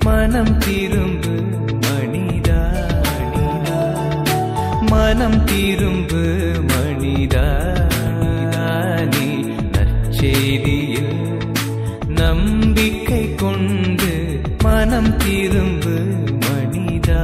மனம் திரும்பு மனிதா, மனம் திரும்பு மனிதா. நீ நற்செய்தியில் நம்பிக்கை கொண்டு மனம் திரும்பு மனிதா.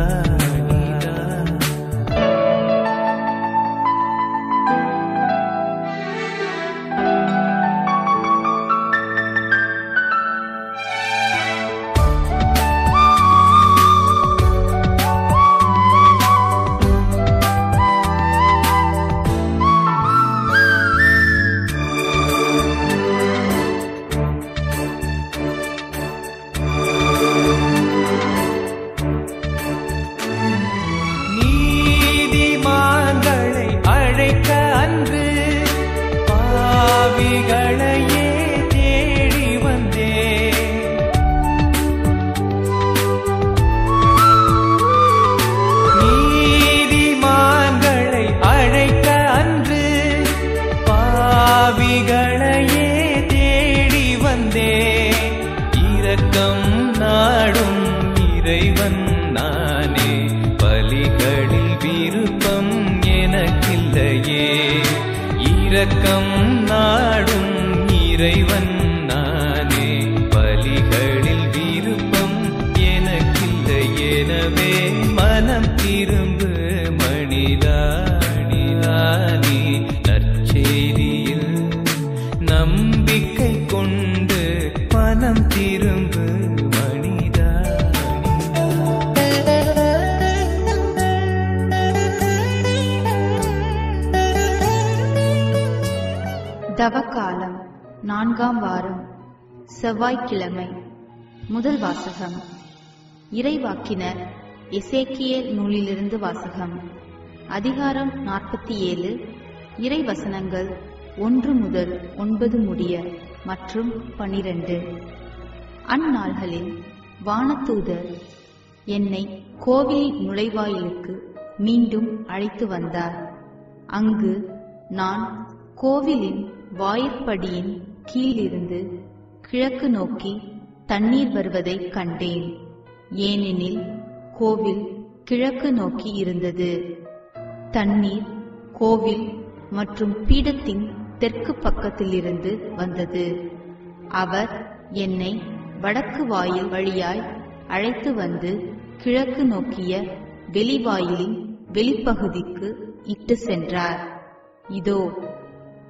இரக்கம் நாடும் இறைவன் நானே, பலிகளில் விருப்பம் எனக்கில்லை. எனவே மனம் திரும்பு மனிதா, நீ நற்செய்தியில் நம்பிக்கை கொண்டு மனம் திரும்பு மனிதா. தவக்காலம் 4ஆம் வாரம், செவ்வாய்க்கிழமை. முதல் வாசகம். இறைவாக்கினர் எசேக்கியேல் நூலிலிருந்து வாசகம். அதிகாரம் 47, இறைவசனங்கள் 1 முதல் 9 முடிய மற்றும் 12. அந்நாள்களில் வானதூதர் என்னை கோவிலின் நுழைவாயிலுக்கு மீண்டும் அழைத்து வந்தார். அங்கு நான் கோவிலின் வாயிற்படியின் கீழிருந்து கிழக்கு நோக்கி தண்ணீர் வருவதை கண்டேன். ஏனெனில் கோவில் கிழக்கு நோக்கி இருந்தது. தண்ணீர் கோவில் மற்றும் பீடத்தின் தெற்கு பக்கத்திலிருந்து வந்தது. அவர் என்னை வடக்கு வாயில் வழியாய் அழைத்து வந்து கிழக்கு நோக்கிய வெளிவாயிலின் வெளிப்பகுதிக்கு இட்டு சென்றார். இதோ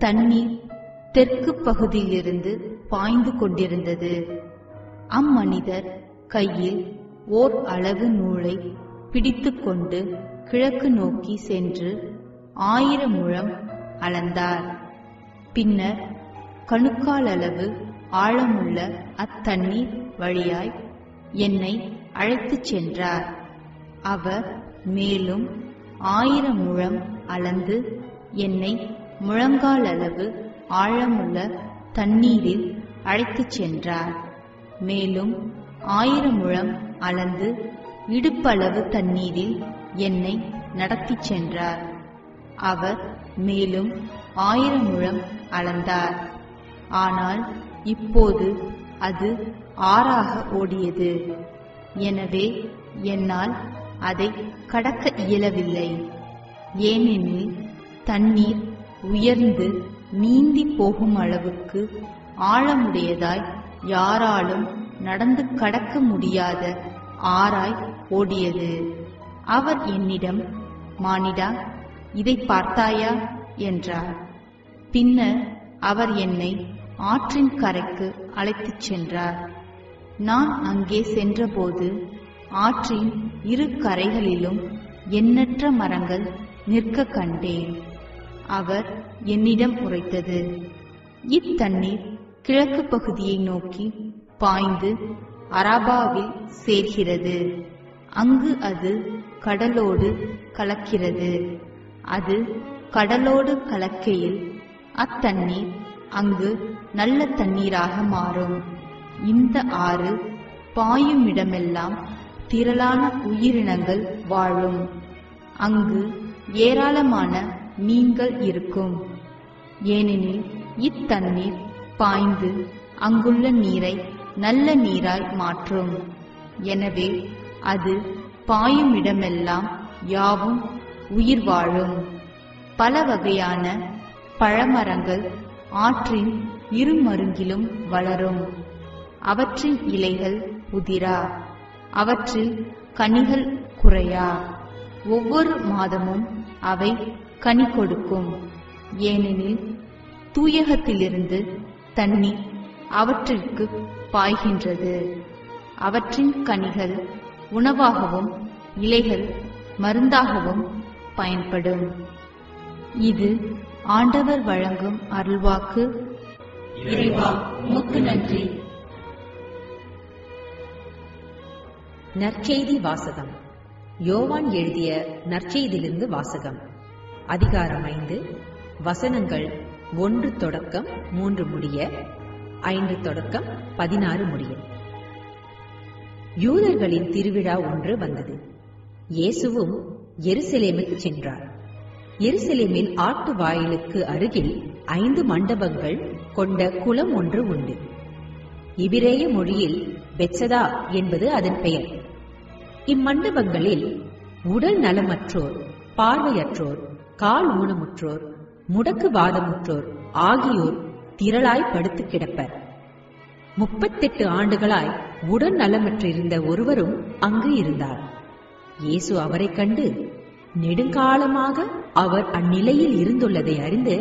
தண்ணீர் தெற்கு பகுதியிலிருந்து பாய்ந்து கொண்டிருந்தது. அம்மனிதர் கையில் ஓர் அளவு நூலை பிடித்து கொண்டு கிழக்கு நோக்கி சென்று 1000 முழம் அளந்தார். பின்னர் கணுக்கால் அளவு ஆழமுள்ள அத்தண்ணீர் வழியாய் என்னை அழைத்துச் சென்றார். அவர் மேலும் 1000 முழம் அளந்து என்னை முழங்கால் அளவு ஆழமுள்ள தண்ணீரில் அழைத்துச் சென்றார். மேலும் 1000 முழம் அளந்து இடுப்பளவு தண்ணீரில் என்னை நடத்திச் சென்றார். அவர் மேலும் 1000 முழம் அளந்தார். ஆனால் இப்போது அது ஆறாக ஓடியது. எனவே என்னால் அதை கடக்க இயலவில்லை. ஏனெனில் தண்ணீர் உயர்ந்து நீந்தி போகும் அளவுக்கு ஆழமுடையதாய் யாராலும் நடந்து கடக்க முடியாத ஆறாய் ஓடியது. அவர் என்னிடம், மானிடா, இதை பார்த்தாயா என்றார். பின்னர் அவர் என்னை ஆற்றின் கரைக்கு அழைத்துச் சென்றார். நான் அங்கே சென்றபோது ஆற்றின் இரு கரைகளிலும் எண்ணற்ற மரங்கள் நிற்க கண்டேன். அவர் என்னிடம் உரைத்தது, இத்தண்ணீர் கிழக்கு பகுதியை நோக்கி பாய்ந்து அரபாவில் சேர்கிறது. அங்கு அது கடலோடு கலக்கிறது. அது கடலோடு கலக்கையில் அத்தண்ணீர் அங்கு நல்ல தண்ணீராக மாறும். இந்த ஆறு பாயும் இடமெல்லாம் திரளான உயிரினங்கள் வாழும். அங்கு ஏராளமான மீன்கள் இருக்கும். ஏனெனில் இத்தண்ணீர் பாய்ந்து அங்குள்ள நீரை நல்ல நீராய் மாற்றும். எனவே அது பாயும் இடமெல்லாம் யாவும் உயிர் வாழும். பல வகையான பழமரங்கள் ஆற்றின் இருமருங்கிலும் வளரும். அவற்றின் இலைகள் உதிரா, அவற்றில் கனிகள் குறையா. ஒவ்வொரு மாதமும் அவை கனி கொடுக்கும். ஏனெனில் தூயகத்திலிருந்து தண்ணீர் அவற்றிற்கு பாய்கின்றது. அவற்றின் கனிகள் உணவாகவும் இலைகள் மருந்தாகவும் பயன்படும். இது ஆண்டவர் வழங்கும் அருள்வாக்கு. இறைவா, உமக்கு நன்றி. நற்செய்தி வாசகம். யோவான் எழுதிய நற்செய்தியிலிருந்து வாசகம். அதிகாரம் 5, வசனங்கள் 1 தொடக்கம் 3 முடிய, 5 தொடக்கம் 16 முடிய. யூதர்களின் திருவிழா ஒன்று வந்தது. இயேசுவும் எருசலேமுக்கு சென்றார். எருசலேமில் ஆட்டு வாயிலுக்கு அருகில் 5 மண்டபங்கள் கொண்ட குளம் ஒன்று உண்டு. எபிரேய மொழியில் பெத்சதா என்பது அதன் பெயர். இம்மண்டபங்களில் உடல் நலமற்றோர், பார்வையற்றோர், கால் ஊனமுற்றோர், முடக்கு வாதமுற்றோர் ஆகியோர் திரளாய் படுத்து கிடப்பர். 38 ஆண்டுகளாய் உடல் நலமற்றிருந்த ஒருவரும் அங்கு இருந்தார். இயேசு அவரை கண்டு நெடுங்காலமாக அவர் அந்நிலையில் இருந்துள்ளதை அறிந்து,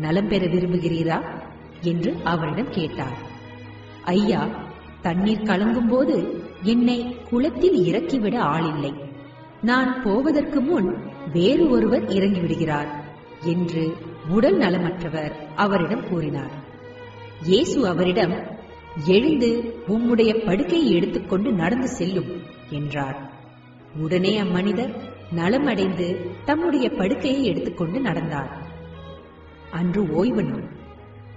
நலம் பெற விரும்புகிறீரா என்று அவரிடம் கேட்டார். ஐயா, தண்ணீர் கலங்கும் போது என்னை குளத்தில் இறக்கிவிட ஆளில்லை. நான் போவதற்கு முன் வேறு ஒருவர் இறங்கிவிடுகிறார் என்று உடல் நலமற்றவர் அவரிடம் கூறினார். இயேசு அவரிடம், எழுந்து உம்முடைய படுக்கையை எடுத்துக்கொண்டு நடந்து செல்லும் என்றார். உடனே அம்மனிதர் நலமடைந்து தம்முடைய படுக்கையை எடுத்துக்கொண்டு நடந்தார். அன்று ஓய்வு நாள்.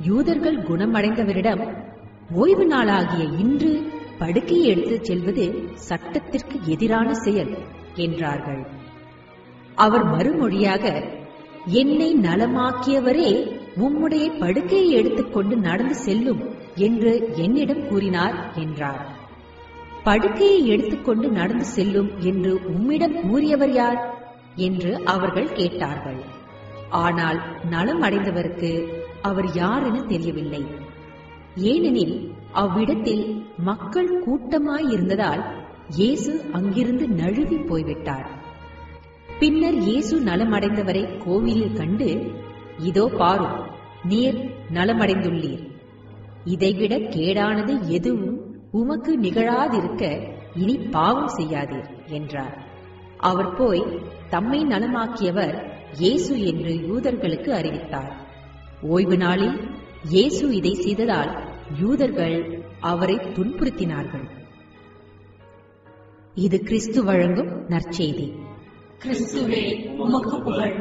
யூதர்கள் குணமடைந்தவரிடம், ஓய்வு நாளாகிய இன்று படுக்கையை எடுத்துச் செல்வது சட்டத்திற்கு எதிரான செயல் என்றார்கள். அவர் மறுமொழியாக, என்னை நலமாக்கியவரே உம்முடைய படுக்கையை எடுத்துக்கொண்டு நடந்து செல்லும் என்று என்னிடம் கூறினார் என்றார். படுக்கையை எடுத்துக்கொண்டு நடந்து செல்லும் என்று உம்மிடம் கூறியவர் யார் என்று அவர்கள் கேட்டார்கள். ஆனால் நலம் அடைந்தவருக்கு அவர் யார் என தெரியவில்லை. ஏனெனில் அவ்விடத்தில் மக்கள் கூட்டமாயிருந்ததால் இயேசு அங்கிருந்து நழுவி போய்விட்டார். பின்னர் இயேசு நலமடைந்தவரை கோவிலில் கண்டு, இதோ பாரும், நீர் நலமடைந்துள்ளீர். இதைவிட கேடானது எதுவும் உமக்கு நிகழாதிருக்க இனி பாவம் செய்யாதீர் என்றார். அவர் போய் தம்மை நலமாக்கியவர் இயேசு என்று யூதர்களுக்கு அறிவித்தார். ஓய்வு நாளில் இயேசு இதை செய்ததால் யூதர்கள் அவரை துன்புறுத்தினார்கள். இது கிறிஸ்து வழங்கும் நற்செய்தி. கிறிஸ்துவே, உமக்கு புகழ்.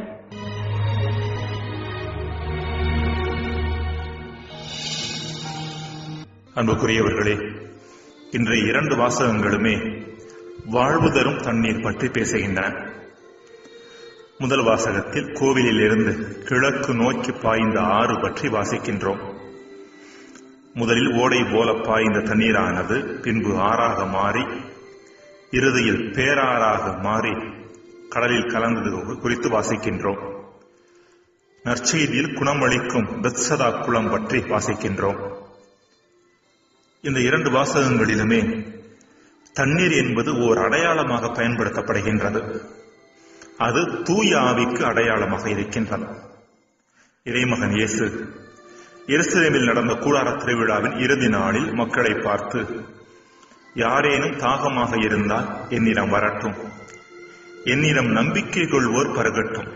அன்புக்குரியவர்களே, இன்றைய 2 வாசகங்களுமே வாழ்வு தரும் தண்ணீர் பற்றி பேசுகின்றன. முதல் வாசகத்தில் கோவிலில் இருந்து கிழக்கு நோக்கி பாய்ந்த ஆறு பற்றி வாசிக்கின்றோம். முதலில் ஓடை போல பாய்ந்த தண்ணீரானது பின்பு ஆறாக மாறி இறுதியில் பேராறாக மாறி கடலில் கலந்தது குறித்து வாசிக்கின்றோம். நற்செய்தியில் குணமளிக்கும் பெத்சதா குளம் பற்றி வாசிக்கின்றோம். இந்த 2 வாசகங்களிலுமே தண்ணீர் என்பது ஓர் அடையாளமாக பயன்படுத்தப்படுகின்றது. அது தூய ஆவிக்கு அடையாளமாக இருக்கின்றது. இறைமகன் இயேசு எருசலேமில் நடந்த கூடார திருவிழாவின் இறுதி நாளில் மக்களை பார்த்து, யாரேனும் தாகமாக இருந்தால் என்னிடம் வரட்டும், என்னிடம் நம்பிக்கை கொள்வோர் பருகட்டும்.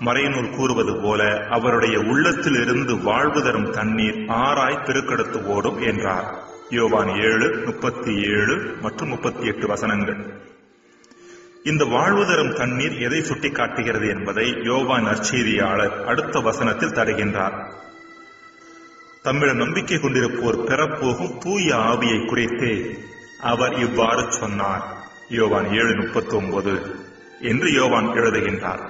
மறைநூல் கூறுவது போல அவருடைய உள்ளத்தில் இருந்து வாழ்வு தரும் தண்ணீர் ஆறாய் பெருக்கெடுத்து ஓடும் என்றார். யோவான் 7:37 மற்றும் 38 வசனங்கள். இந்த வாழ்வு தரும் தண்ணீர் எதை சுட்டிக்காட்டுகிறது என்பதை யோவான் நற்செய்தியாளர் அடுத்த வசனத்தில் தருகின்றார். தம்மிடம் நம்பிக்கை கொண்டிருப்போர் பெறப்போகும் தூய ஆவியை குறித்தே அவர் இவ்வாறு சொன்னார். யோவான் 7:39 என்று யோவான் எழுதுகின்றார்.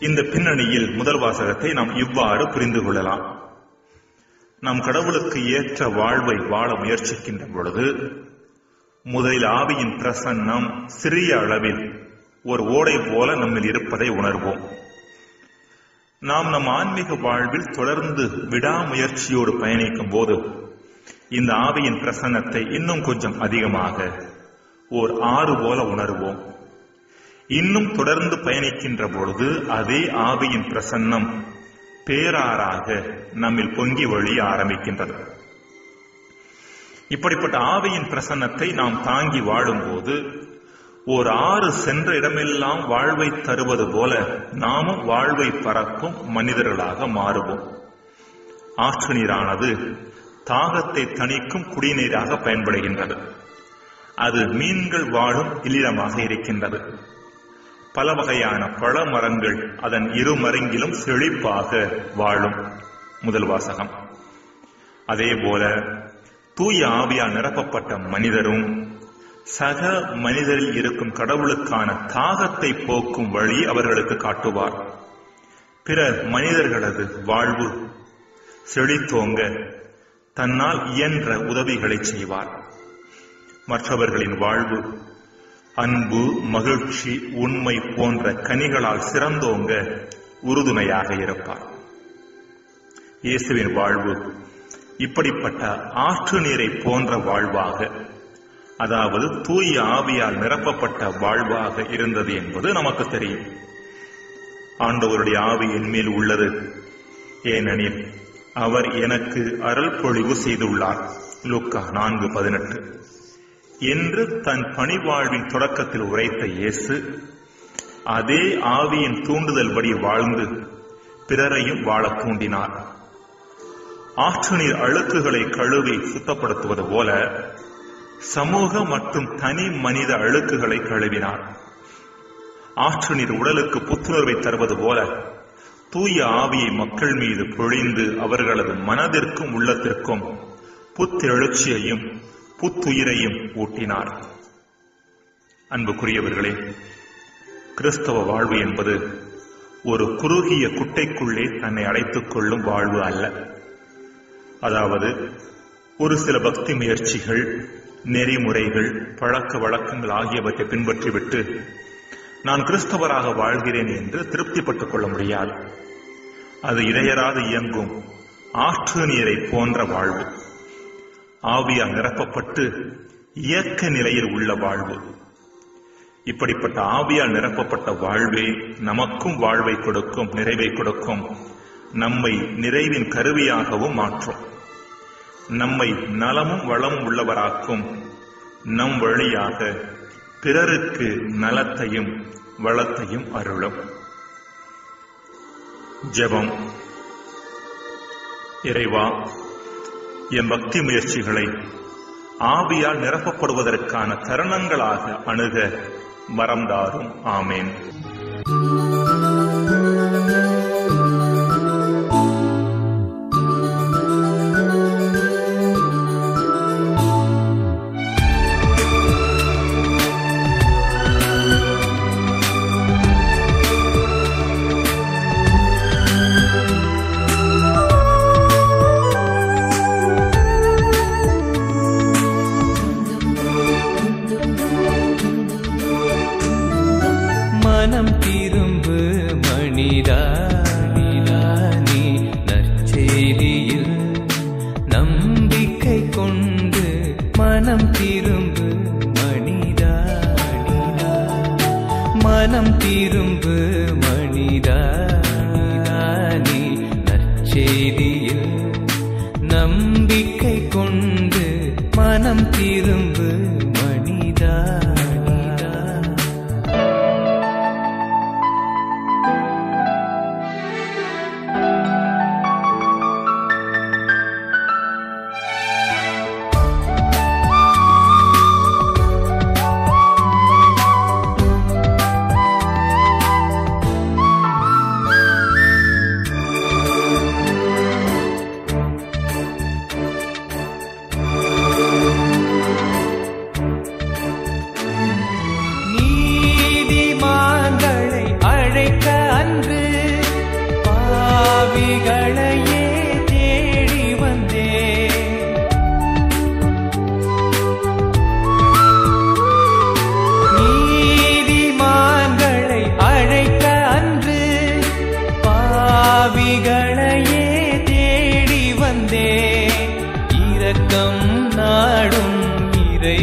இந்த பின்னணியில் முதல் வாசகத்தை நாம் இவ்வாறு புரிந்து கொள்ளலாம். நாம் கடவுளுக்கு ஏற்ற வாழ்வை வாழ முயற்சிக்கின்ற பொழுது முதலில் ஆவியின் பிரசன்னம் சிறிய அளவில் ஒரு ஓடை போல நம்மில் இருப்பதை உணர்வோம். நாம் நம் ஆன்மீக வாழ்வில் தொடர்ந்து விடாமுயற்சியோடு பயணிக்கும் போது இந்த ஆவியின் பிரசன்னத்தை இன்னும் கொஞ்சம் அதிகமாக ஓர் ஆறு போல உணர்வோம். இன்னும் தொடர்ந்து பயணிக்கின்ற பொழுது அதே ஆவியின் பிரசன்னம் பேராறாக நம்மில் பொங்கி வழிய ஆரம்பிக்கின்றது. இப்படிப்பட்ட ஆவியின் பிரசன்னத்தை நாம் தாங்கி வாழும்போது ஓர் ஆறு சென்ற இடமெல்லாம் வாழ்வை தருவது போல நாமும் வாழ்வை பரப்பும் மனிதர்களாக மாறுவோம். ஆற்று நீரானது தாகத்தை தணிக்கும் குடிநீராக பயன்படுகின்றது. அது மீன்கள் வாழும் இல்லிடமாக இருக்கின்றது. பல வகையான பழ மரங்கள் அதன் இருமருங்கிலும் செழிப்பாக வாழும். முதல் வாசகம். அதேபோல தூய ஆவியால் நிரப்பப்பட்ட மனிதரும் சக மனிதரில் இருக்கும் கடவுளுக்கான தாகத்தை போக்கும் வழி அவர்களுக்கு காட்டுவார். பிற மனிதர்களது வாழ்வு செழித்தோங்க தன்னால் இயன்ற உதவிகளை செய்வார். மற்றவர்களின் வாழ்வு அன்பு, மகிழ்ச்சி, உண்மை போன்ற கனிகளால் சிறந்தோங்க உறுதுணையாக இருப்பார். இயேசுவின் வாழ்வு இப்படிப்பட்ட ஆற்று நீரை போன்ற வாழ்வாக, அதாவது தூய ஆவியால் நிரப்பப்பட்ட வாழ்வாக இருந்தது என்பது நமக்கு தெரியும். ஆண்டவருடைய ஆவி என் மேல் உள்ளது, ஏனெனில் அவர் எனக்கு அருள் பொழிவு செய்துள்ளார். லூக்கா 4:18 என்று தன் பணிவாழ்வின் தொடக்கத்தில் உரைத்த இயேசு அதே ஆவியின் தூண்டுதல்படி வாழ்ந்து பிறரையும் வாழ தூண்டினார். ஆற்று நீர் அழுக்குகளை கழுவி சுத்தப்படுத்துவது போல சமூக மற்றும் தனி மனித அழுக்குகளை கழுவினார். ஆற்று நீர் உடலுக்கு புத்துணர்வை தருவது போல தூய ஆவியை மக்கள் மீது பொழிந்து அவர்களது மனதிற்கும் உள்ளத்திற்கும் புத்தெழுச்சியையும் புத்துயிரையும் ஊட்டினார். அன்புக்குரியவர்களே, கிறிஸ்தவ வாழ்வு என்பது ஒரு குறுகிய குட்டைக்குள்ளே தன்னை அடைத்துக் கொள்ளும் வாழ்வு அல்ல. அதாவது ஒரு சில பக்தி முயற்சிகள், நெறிமுறைகள், பழக்க வழக்கங்கள் ஆகியவற்றை பின்பற்றிவிட்டு நான் கிறிஸ்தவராக வாழ்கிறேன் என்று திருப்திப்பட்டுக் கொள்ள முடியாது. அது இடையராது இயங்கும் ஆற்று நீரை போன்ற வாழ்வு, ஆவியால் நிரப்பப்பட்டு இயக்க நிலையில் உள்ள வாழ்வு. இப்படிப்பட்ட ஆவியால் நிரப்பப்பட்ட வாழ்வே நமக்கும் வாழ்வை கொடுக்கும், நிறைவை கொடுக்கும், நம்மை நிறைவின் கருவியாகவும் மாற்றும், நம்மை நலமும் வளமும் உள்ளவராக்கும், நம் வழியாக பிறருக்கு நலத்தையும் வளத்தையும் அருளும். ஜெபம். இறைவா, என் பக்தி முயற்சிகளை ஆவியால் நிரப்பப்படுவதற்கான தருணங்களாக அணுக வரம் தாரும். ஆமேன். மனம் திரும்பு மனிதா, நீ நற்செய்தியில் நம்பிக்கை கொண்டு மனம் திரும்பு மனிதா, மனம் திரும்பு மனிதா, நீ நற்செய்தியில் நம்பிக்கை கொண்டு மனம் திரும்பு மனிதா.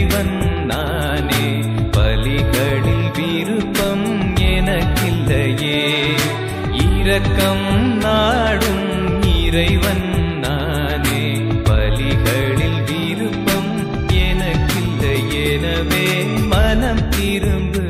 இறைவன் நானே, பலிகளில் விருப்பம் எனக்கில்லையே. இரக்கம் நாடும் இறைவன் நானே, பலிகளில் விருப்பம் எனக்கில்லை. எனவே மனம் திரும்பு